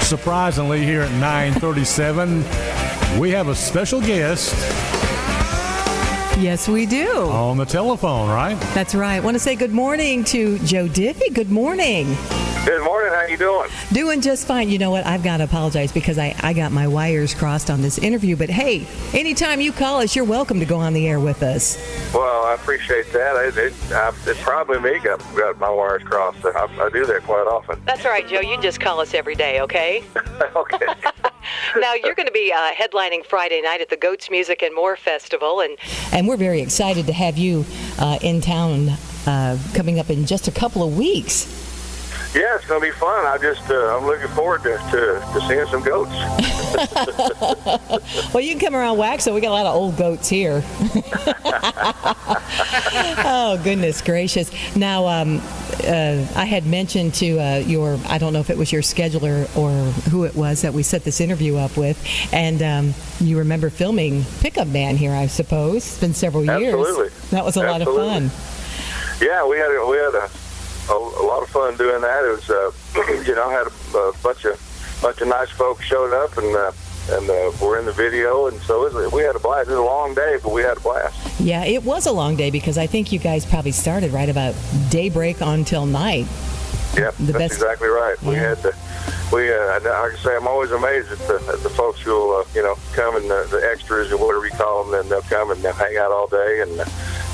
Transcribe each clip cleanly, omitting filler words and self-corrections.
Surprisingly, here at 9:37, we have a special guest Yes, we do. on the telephone, right? That's right. Want to say good morning to Joe Diffie. Good morning. Good morning. How you doing? Doing just fine. You know what? I've got to apologize because I got my wires crossed on this interview. But hey, anytime you call us, you're welcome to go on the air with us. Well, I appreciate that. It's probably me got my wires crossed. I do that quite often. That's all right, Joe. You just call us every day, okay? Okay. Now, you're going to be headlining Friday night at the Goats Music and More Festival, and we're very excited to have you in town coming up in just a couple of weeks. Yeah, it's going to be fun. I'm looking forward to seeing some goats. Well, you can come around WAXO. We got a lot of old goats here. Oh, goodness gracious. Now, I had mentioned to I don't know if it was your scheduler or who it was that we set this interview up with, and you remember filming Pickup Man here, I suppose. It's been several years. Absolutely. That was a lot of fun. Yeah, we had a lot of fun doing that. It was, had a bunch of nice folks showed up and we're in the video, and so we had a blast. It was a long day, but we had a blast. Yeah, it was a long day because I think you guys probably started right about daybreak until night. Yep, that's exactly right. Yeah. Like I say, I'm always amazed at the folks who'll, come and the extras or whatever you call them, and they'll come and they'll hang out all day, and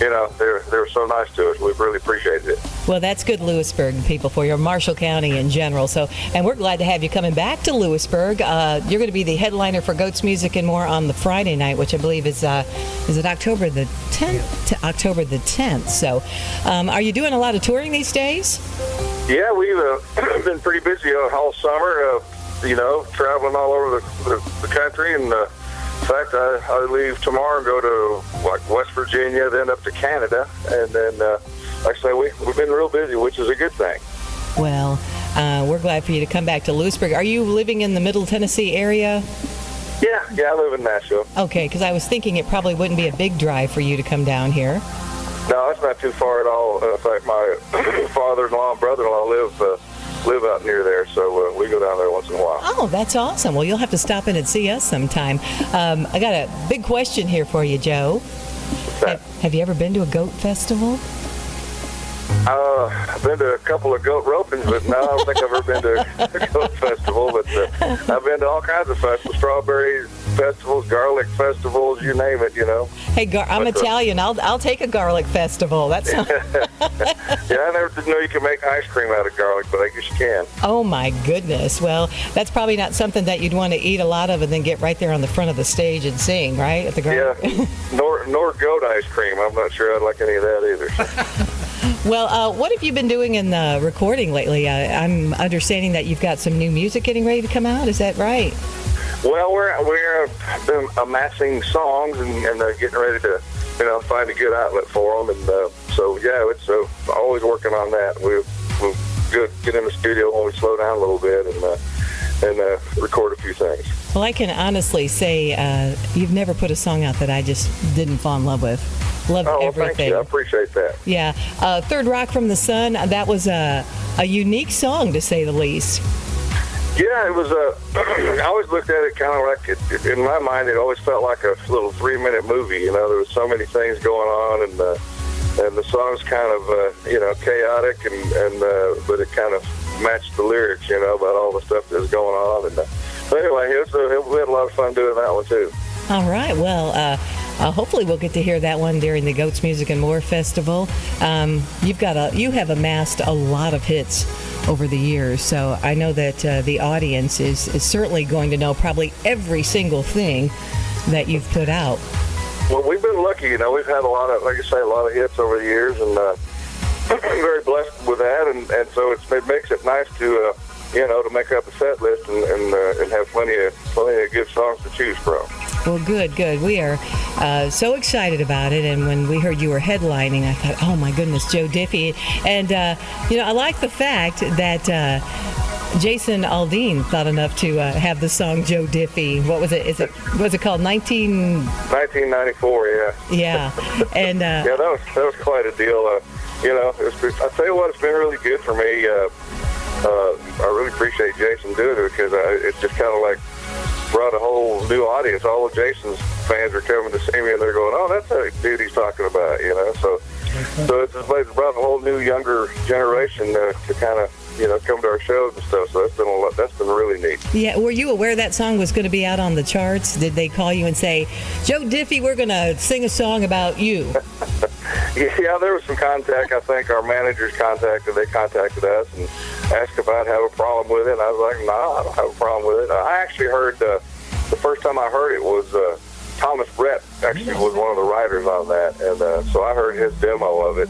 they're so nice to us. We've really appreciated it. Well, that's good Lewisburg people for you, Marshall County in general. So, and we're glad to have you coming back to Lewisburg. You're going to be the headliner for Goats Music and More on the Friday night, which I believe is it October the 10th to October the 10th. So, are you doing a lot of touring these days? Yeah, we've been pretty busy all summer, traveling all over the country. And in fact, I leave tomorrow and go to West Virginia, then up to Canada. And then, like I say, we've been real busy, which is a good thing. Well, we're glad for you to come back to Lewisburg. Are you living in the Middle Tennessee area? Yeah, I live in Nashville. Okay, because I was thinking it probably wouldn't be a big drive for you to come down here. No, it's not too far at all. In fact, my father-in-law and brother-in-law live out near there, so we go down there once in a while. Oh, that's awesome. Well, you'll have to stop in and see us sometime. I got a big question here for you, Joe. Have you ever been to a goat festival? I've been to a couple of goat ropings, but no, I don't think I've ever been to a goat festival. But I've been to all kinds of festivals, strawberry festivals, garlic festivals, you name it, Hey, I'm Italian. I'll take a garlic festival. That's Yeah, I never did know you could make ice cream out of garlic, but I guess you can. Oh, my goodness. Well, that's probably not something that you'd want to eat a lot of and then get right there on the front of the stage and sing, right? At the garlic. Yeah, nor goat ice cream. I'm not sure I'd like any of that either. Well, what have you been doing in the recording lately? I'm understanding that you've got some new music getting ready to come out. Is that right? Well, we're been amassing songs and getting ready to, find a good outlet for them. And so, yeah, it's always working on that. We'll get in the studio when we slow down a little bit and record a few things. Well, I can honestly say you've never put a song out that I just didn't fall in love with. Loved everything. Thank you. I appreciate that. Yeah. Third Rock from the Sun, that was a unique song, to say the least. Yeah, it was I always looked at it kind of like, in my mind, it always felt like a little 3-minute movie. There was so many things going on, and the song's kind of, chaotic, but it kind of matched the lyrics, about all the stuff that was going on. And so anyway, we had a lot of fun doing that one, too. All right. Well, hopefully we'll get to hear that one during the Goats Music and More Festival. You have amassed a lot of hits over the years, so I know that the audience is certainly going to know probably every single thing that you've put out. Well, we've been lucky. We've had a lot of hits over the years, and very blessed with that. And so it makes it nice to to make up a set list and have plenty of good songs to choose from. Well, good. We are so excited about it. And when we heard you were headlining, I thought, oh, my goodness, Joe Diffie. And, I like the fact that Jason Aldean thought enough to have the song Joe Diffie. What was it? Was it called 1994, yeah. Yeah. And yeah, that was quite a deal. I tell you what, it's been really good for me. I really appreciate Jason doing it because it just kind of like brought a whole new audience. All of Jason's fans are coming to see me, and they're going, "Oh, that's the dude he's talking about," you know. So it's brought a whole new younger generation to kind of come to our shows and stuff. So that's been really neat. Yeah, were you aware that song was going to be out on the charts? Did they call you and say, "Joe Diffie, we're going to sing a song about you"? Yeah, there was some contact. I think our managers contacted us and asked if I'd have a problem with it. And I was like, "No, I don't have a problem with it." I actually heard the first time I heard it was Thomas Brett actually was one of the writers on that, and so I heard his demo of it.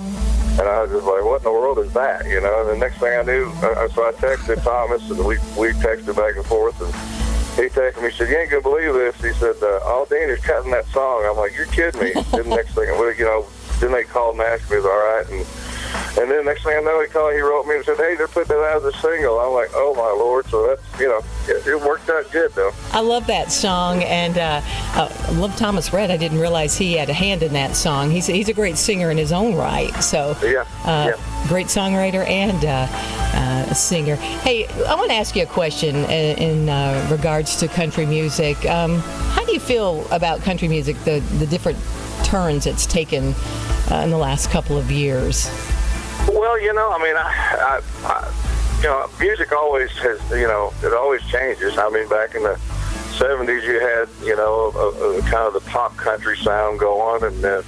And I was just like, what in the world is that? You know, and the next thing I knew, so I texted Thomas, and we texted back and forth, and he texted me, he said, "You ain't going to believe this." He said, "Aldine is cutting that song." I'm like, "You're kidding me." Then the next thing, then they called and asked me, "Is all right?" And then next thing I know, he wrote me and said, "Hey, they're putting it out as a single." I'm like, "Oh, my Lord." So that's, it worked out good, though. I love that song, and I love Thomas Rhett. I didn't realize he had a hand in that song. He's a great singer in his own right. So, great songwriter and a singer. Hey, I want to ask you a question in regards to country music. How do you feel about country music, the different turns it's taken in the last couple of years? Well, music always has, it always changes. I mean, back in the 70s, you had, kind of the pop country sound going, and then,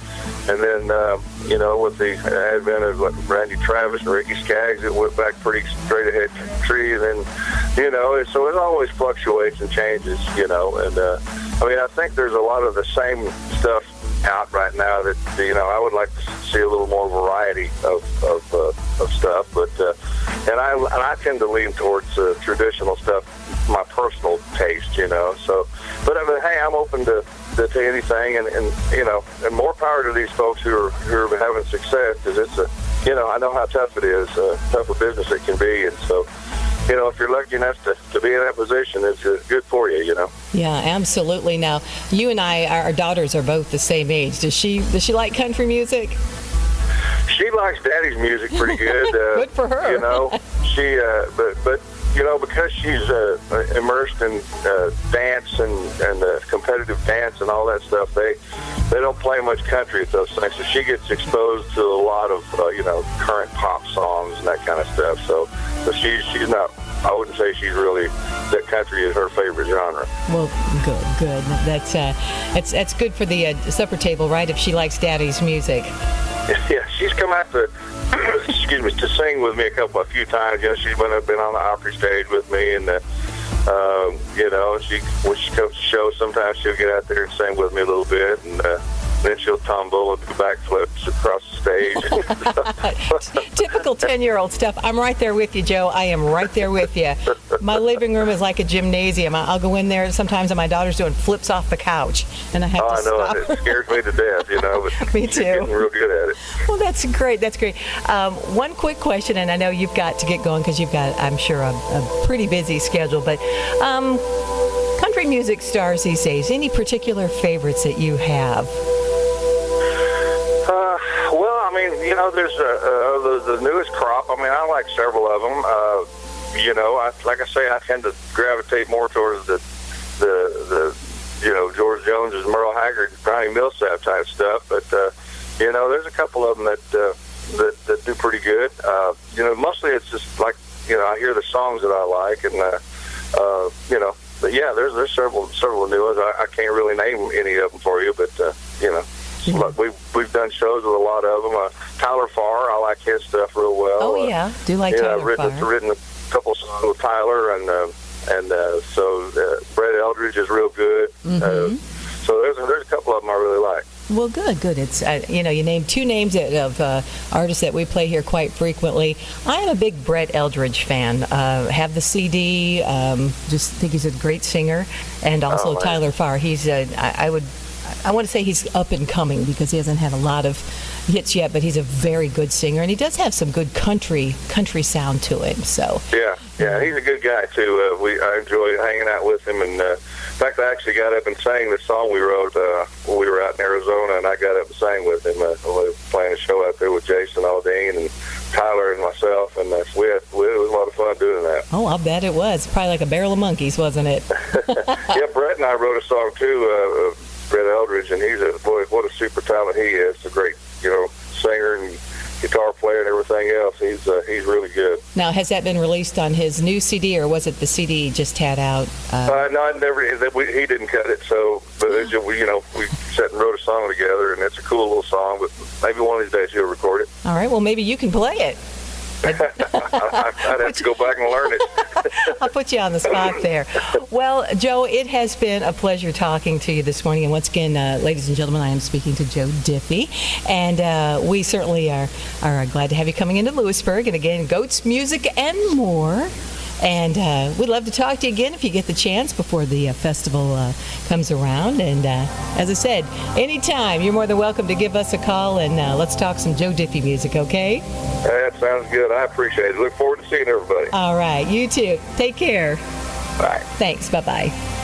with the advent of Randy Travis and Ricky Skaggs, it went back pretty straight ahead country, and then, so it always fluctuates and changes, and, I think there's a lot of the same stuff out right now that I would like to see a little more variety of stuff, but and I tend to lean towards traditional stuff, my personal taste, So, but hey, I'm open to anything, and more power to these folks who are having success, because it's I know how tough it is, tough a business it can be, and so. If you're lucky enough to be in that position, it's good for you, Yeah, absolutely. Now, you and I, our daughters are both the same age. Does she like country music? She likes Daddy's music pretty good. Good for her. She, but because she's immersed in dance and competitive dance and all that stuff, they don't play much country at those things. So she gets exposed to a lot of current pop songs and that kind of stuff. So she's not. I wouldn't say she's really that country is her favorite genre. Well, good. That's good for the supper table, right? If she likes Daddy's music. Yeah, she's come out to to sing with me a few times. She's been on the Opry stage with me, and when she comes to shows, sometimes she'll get out there and sing with me a little bit, and then she'll tumble and do backflips across the stage. Typical 10-year-old stuff. I'm right there with you, Joe. I am right there with you. My living room is like a gymnasium. I'll go in there sometimes, and my daughter's doing flips off the couch, and I have to stop. I know. It scares me to death, but me too. She's getting real good at it. Well, that's great. One quick question, and I know you've got to get going because you've got, I'm sure, a pretty busy schedule, but country music stars these days, any particular favorites that you have? There's the newest crop. I like several of them. Like I say, I tend to gravitate more towards the George Jones's, Merle Haggard, Brownie Millsap type stuff. But there's a couple of them that do pretty good. Mostly it's just like I hear the songs that I like, and but yeah, there's several new ones. I can't really name any of them for you, but We've done shows with a lot of them. Tyler Farr, I like his stuff real well. Oh yeah, do like Tyler Farr. I've written a couple songs with Tyler, and so Brett Eldridge is real good. Mm-hmm. So there's a couple of them I really like. Well, good. It's you named two names of artists that we play here quite frequently. I am a big Brett Eldridge fan. Have the CD. Just think he's a great singer, and also Tyler Farr. He's I want to say he's up and coming because he hasn't had a lot of hits yet, but he's a very good singer, and he does have some good country sound to him. So yeah, he's a good guy too. I enjoy hanging out with him, and in fact, I actually got up and sang the song we wrote when we were out in Arizona, and I got up and sang with him. We were playing a show out there with Jason Aldean and Tyler and myself, and it was a lot of fun doing that. Oh, I'll bet it was. Probably like a barrel of monkeys, wasn't it? Yeah, Brett and I wrote a song too, Brett Eldridge, and he's what a super talent he is. A great, singer and guitar player and everything else. He's really good. Now, has that been released on his new CD, or was it the CD he just had out? No, I never. He didn't cut it, but we sat and wrote a song together, and it's a cool little song. But maybe one of these days he'll record it. All right. Well, maybe you can play it. I'd have to go back and learn it. I'll put you on the spot there. Well, Joe, it has been a pleasure talking to you this morning. And once again, ladies and gentlemen, I am speaking to Joe Diffie. And we certainly are glad to have you coming into Lewisburg. And again, Goats Music and more. And we'd love to talk to you again if you get the chance before the festival comes around. And as I said, anytime, you're more than welcome to give us a call, and let's talk some Joe Diffie music, okay? That sounds good. I appreciate it. Look forward to seeing everybody. All right. You too. Take care. Bye. Thanks. Bye-bye.